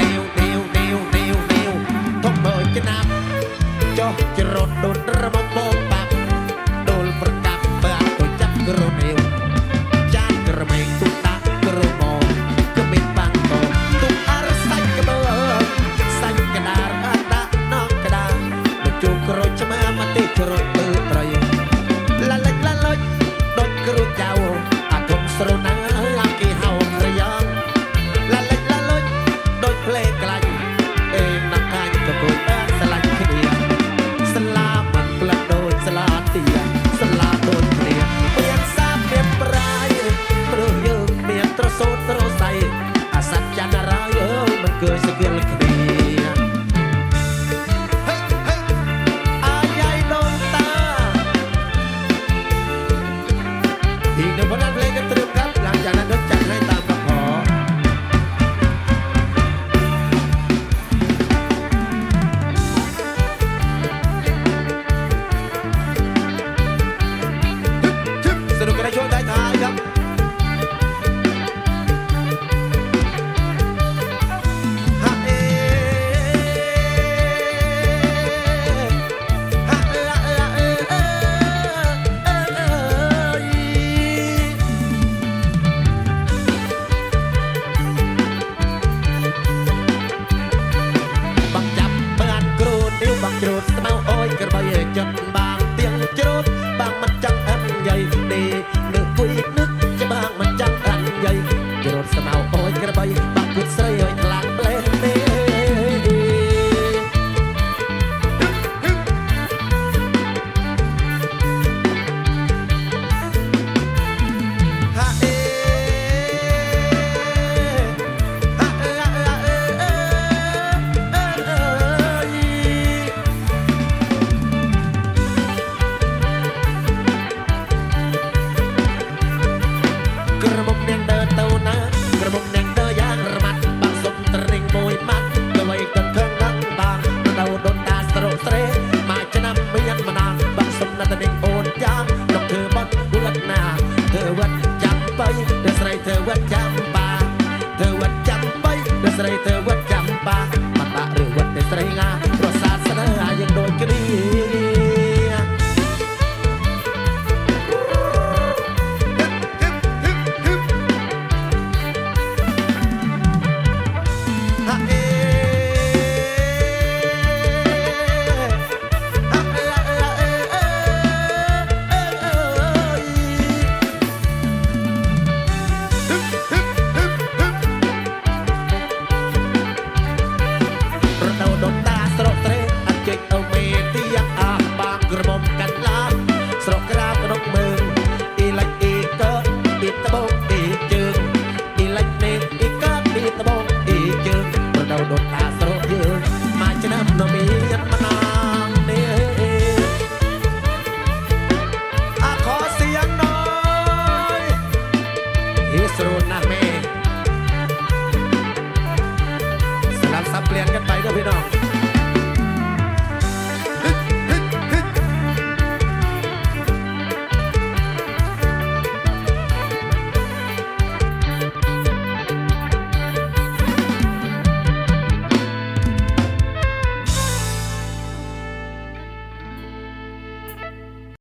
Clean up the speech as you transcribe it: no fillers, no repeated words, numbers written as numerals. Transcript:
นิวนิวนิวนิวนิวทบเบยจะนับจอกจะรถโดนระบบโบปับโดนประกับเปิดตัวจับกระนิวจานกระเมงตุตะกระโมก็มีปังโตตุกอารใส่กระเบยใส่กระดาษอันดานอกกระดาษมาจูกระชมามาติกระตือไตรละเล็กละลอยโดนกระเจ้าอาคมสรุนังอากีเฮาระยองละเล็กละลอยโดนเพลงไกลเองนักการก็โกยแป้งสลัดขี้เดียสลามันกระโดดสลาเตียสลาโดนเปลี่ยนเปลี่ยนซาเปลี่ยนปลายเปลือกยืมเปลี่ยนตระโซตระใสอาสัจจันทรายมันเกิดสกิลคดีอาใหญ่ดงตาอีกหนึ่งผลงานเพลงกันตรึมครับหลังจากนั้นก็จัดให้ตามคำขอสนุกกันในช่วงท้ายๆครับฮะเอฮะเอ นกันไปเด้อพี่น้อง